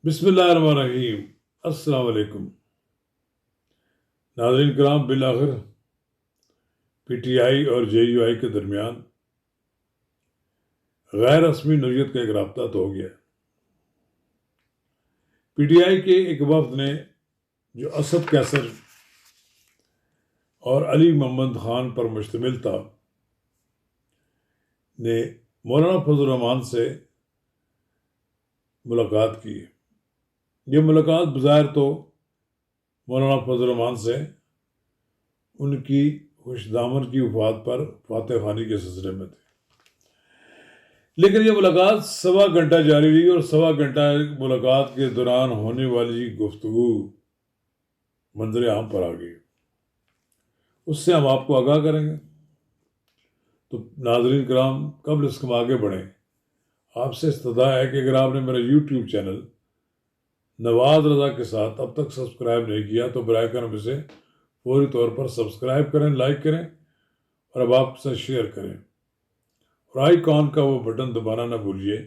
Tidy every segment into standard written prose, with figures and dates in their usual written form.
بسم اللہ الرحمن الرحیم۔ السلام علیکم ناظرین کرام، بالآخر پی ٹی آئی اور جے یو آئی کے درمیان غیر رسمی نوعیت کا ایک رابطہ تو ہو گیا۔ پی ٹی آئی کے ایک وفد نے جو اسد کیسر اور علی محمد خان پر مشتمل تھا نے مولانا فضل الرحمان سے ملاقات کی۔ یہ ملاقات بظاہر تو مولانا فضل الرحمان سے ان کی خوش دامن کی وفات پر فاتح خوانی کے سلسلے میں تھی، لیکن یہ ملاقات 1.25 گھنٹہ جاری رہی اور 1.25 گھنٹہ ملاقات کے دوران ہونے والی گفتگو منظر عام پر آ گئی۔ اس سے ہم آپ کو آگاہ کریں گے۔ تو ناظرین کرام، قبل اس کے آگے بڑھیں، آپ سے استدعا ہے کہ اگر آپ نے میرا یوٹیوب چینل نواز رضا کے ساتھ اب تک سبسکرائب نہیں کیا تو براہ کرم اسے فوری طور پر سبسکرائب کریں، لائک کریں اور اب آپ سے شیئر کریں، اور آئی کان کا وہ بٹن دبانا نہ بھولیے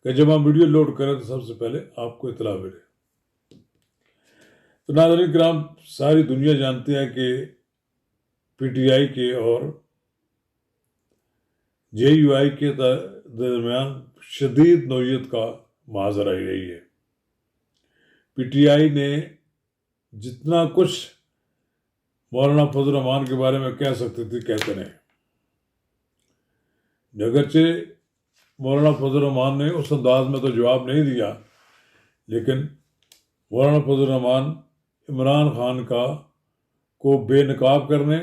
کہ جب ہم ویڈیو لوڈ کریں تو سب سے پہلے آپ کو اطلاع ملے۔ تو ناظرین کرام، ساری دنیا جانتی ہے کہ پی ٹی آئی کے اور جے یو آئی کے درمیان شدید نوعیت کا ماجرا رہی ہے۔ پی ٹی آئی نے جتنا کچھ مولانا فضل الرحمان کے بارے میں کہہ سکتے تھے کہتے رہے، اگرچہ مولانا فضل الرحمان نے اس انداز میں تو جواب نہیں دیا، لیکن مولانا فضل الرحمان عمران خان کو بے نقاب کرنے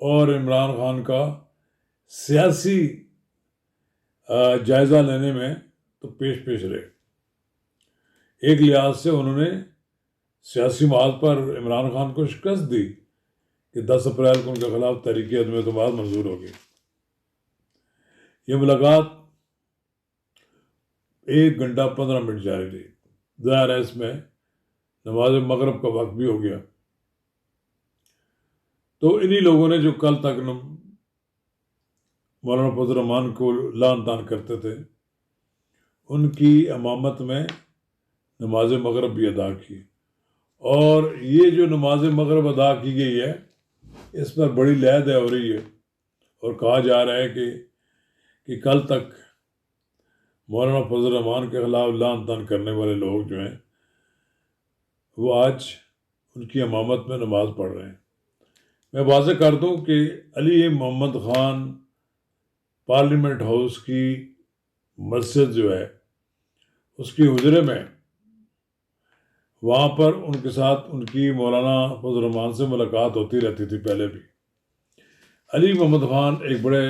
اور عمران خان کا سیاسی جائزہ لینے میں تو پیش رہے۔ ایک لحاظ سے انہوں نے سیاسی محاذ پر عمران خان کو شکست دی کہ 10 اپریل کو ان کے خلاف تحریک عدم اعتماد منظور ہو گئی۔ یہ ملاقات 1 گھنٹہ 15 منٹ جاری رہی۔ ظاہر ہے اس میں نماز مغرب کا وقت بھی ہو گیا۔ تو انہی لوگوں نے جو کل تک مولانا فضل الرحمان کو لعن طعن کرتے تھے، ان کی امامت میں نماز مغرب بھی ادا کی، اور یہ جو نماز مغرب ادا کی گئی ہے اس پر بڑی لہر دہ ہو رہی ہے، اور کہا جا رہا ہے کہ کل تک مولانا فضل الرحمان کے خلاف لعن طعن کرنے والے لوگ جو ہیں وہ آج ان کی امامت میں نماز پڑھ رہے ہیں۔ میں واضح کر دوں کہ علی محمد خان پارلیمنٹ ہاؤس کی مسجد جو ہے اس کی حجرے میں، وہاں پر ان کے ساتھ ان کی مولانا فضل الرحمان سے ملاقات ہوتی رہتی تھی پہلے بھی۔ علی محمد خان ایک بڑے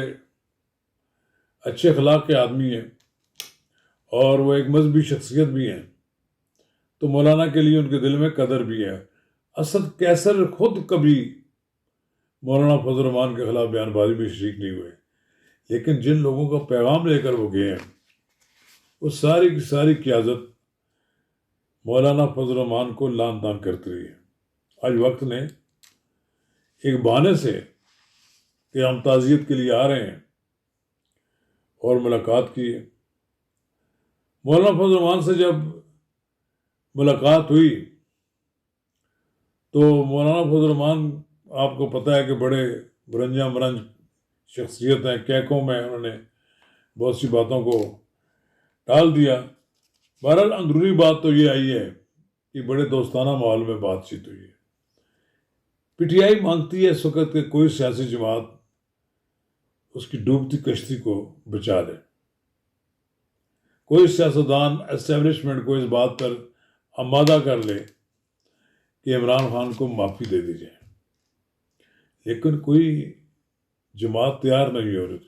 اچھے اخلاق کے آدمی ہیں اور وہ ایک مذہبی شخصیت بھی ہیں، تو مولانا کے لیے ان کے دل میں قدر بھی ہے۔ اسد کیسر خود کبھی مولانا فضل الرحمان کے خلاف بیان بازی میں شریک نہیں ہوئے، لیکن جن لوگوں کا پیغام لے کر وہ گئے ہیں وہ ساری کی ساری قیادت مولانا فضل الرحمان کو لعن طعن کرتی رہی ہے۔ آج وقت نے ایک بہانے سے کہ ہم تعزیت کے لیے آ رہے ہیں اور ملاقات کی ہے۔ مولانا فضل الرحمان سے جب ملاقات ہوئی تو مولانا فضل الرحمان، آپ کو پتہ ہے کہ بڑے برنجا برنج شخصیت ہیں، کہکوں میں انہوں نے بہت سی باتوں کو ٹال دیا۔ بہرحال اندرونی بات تو یہ آئی ہے کہ بڑے دوستانہ ماحول میں بات چیت ہوئی ہے۔ پی ٹی آئی مانگتی ہے اس وقت کہ کوئی سیاسی جماعت اس کی ڈوبتی کشتی کو بچا لے، کوئی سیاستدان اسٹیبلشمنٹ کو اس بات پر آمادہ کر لے کہ عمران خان کو معافی دے دی جائے، لیکن کوئی جماعت تیار نہیں ہو رہی۔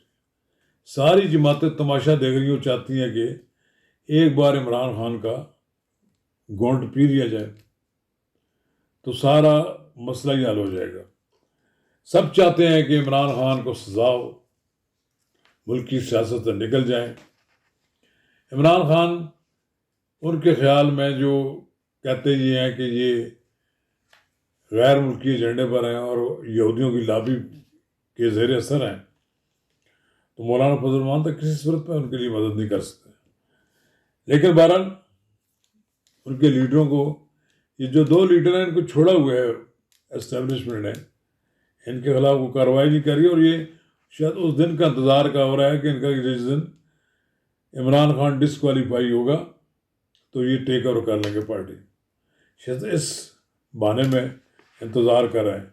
ساری جماعتیں تماشا دیکھ رہی، وہ چاہتی ہیں کہ ایک بار عمران خان کا گونٹ پی لیا جائے تو سارا مسئلہ ہی حل ہو جائے گا۔ سب چاہتے ہیں کہ عمران خان کو سزا ہو، ملکی سیاست سے نکل جائیں۔ عمران خان ان کے خیال میں جو کہتے یہ ہیں کہ یہ غیر ملکی ایجنڈے پر ہیں اور یہودیوں کی لابی کے زیر اثر ہیں، تو مولانا فضل الرحمان تک کسی صورت میں ان کے لیے مدد نہیں کر سکتے۔ لیکن بہرحال ان کے لیڈروں کو، یہ جو 2 لیڈر ہیں ان کو چھوڑا ہوا ہے اسٹیبلشمنٹ نے، ان کے خلاف کوئی کارروائی نہیں کر رہی، اور یہ شاید اس دن کا انتظار کا ہو رہا ہے کہ ان کا جس دن عمران خان ڈسکوالیفائی ہوگا تو یہ ٹیک اوور کر لیں گے پارٹی، شاید اس بہانے میں انتظار کر رہے ہیں۔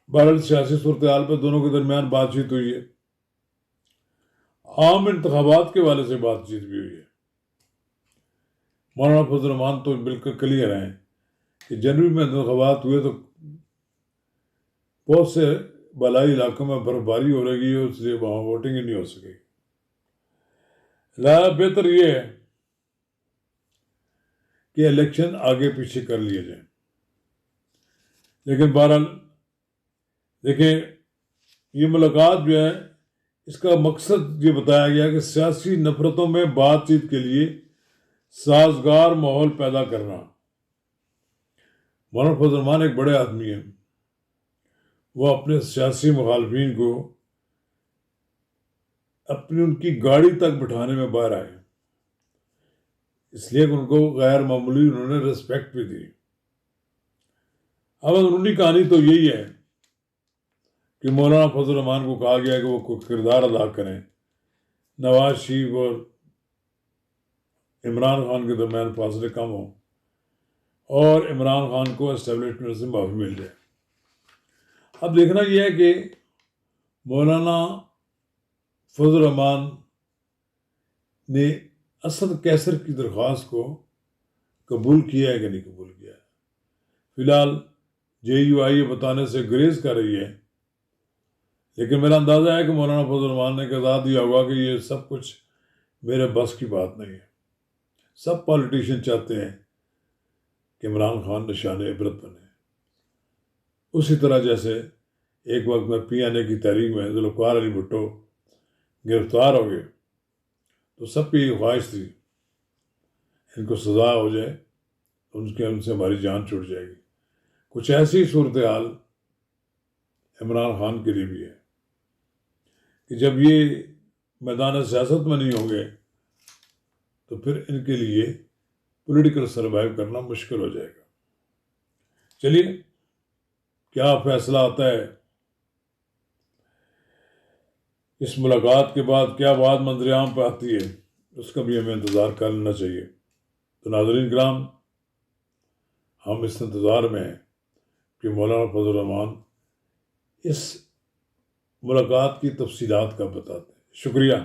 بہرحال سیاسی صورتحال پہ دونوں کے درمیان بات چیت ہوئی ہے، عام انتخابات کے والے سے بات چیت بھی ہوئی ہے۔ مولانا فضل الرحمان تو بالکل کلیئر ہیں کہ جنوری میں انتخابات ہوئے تو بہت سے بالائی علاقوں میں برف باری ہو رہی ہے، اس لیے وہاں ووٹنگ ہی نہیں ہو سکی۔ لہٰذا بہتر یہ ہے کہ الیکشن آگے پیچھے کر لیے جائیں۔ لیکن بہرحال دیکھیں، یہ ملاقات جو ہے اس کا مقصد یہ بتایا گیا کہ سیاسی نفرتوں میں بات چیت کے لیے سازگار ماحول پیدا کرنا۔ مولانا فضل الرحمان ایک بڑے آدمی ہیں، وہ اپنے سیاسی مخالفین کو اپنی ان کی گاڑی تک بٹھانے میں باہر آئے، اس لیے کہ ان کو غیر معمولی انہوں نے ریسپیکٹ بھی دی۔ اب اندرونی کہانی تو یہی ہے کہ مولانا فضل الرحمان کو کہا گیا کہ وہ کوئی کردار ادا کریں، نواز شریف اور عمران خان کے درمیان فاصلے کم ہوں اور عمران خان کو اسٹیبلشمنٹ سے معافی مل جائے۔ اب دیکھنا یہ ہے کہ مولانا فضل الرحمان نے اسد کیسر کی درخواست کو قبول کیا ہے کہ نہیں قبول کیا ہے۔ فی الحال JUI یہ بتانے سے گریز کر رہی ہے، لیکن میرا اندازہ ہے کہ مولانا فضل الرحمان نے کہا دیا ہوگا کہ یہ سب کچھ میرے بس کی بات نہیں ہے۔ سب پالیٹیشین چاہتے ہیں کہ عمران خان نشان عبرت بنے، اسی طرح جیسے ایک وقت میں PNA کی تحریک میں ذوالفقار علی بھٹو گرفتار ہو گئے تو سب کی یہ خواہش تھی ان کو سزا ہو جائے، ان سے ہماری جان چھوٹ جائے گی۔ کچھ ایسی صورتحال عمران خان کے لیے بھی ہے کہ جب یہ میدان سیاست میں نہیں ہوں گے تو پھر ان کے لیے پولیٹیکل سروائیو کرنا مشکل ہو جائے گا۔ چلیے کیا فیصلہ آتا ہے اس ملاقات کے بعد، کیا بات منظر عام پہ آتی ہے، اس کا بھی ہمیں انتظار کر لینا چاہیے۔ تو ناظرین کرام، ہم اس انتظار میں ہیں کہ مولانا فضل الرحمان اس ملاقات کی تفصیلات کا بتاتے ہیں۔ شکریہ۔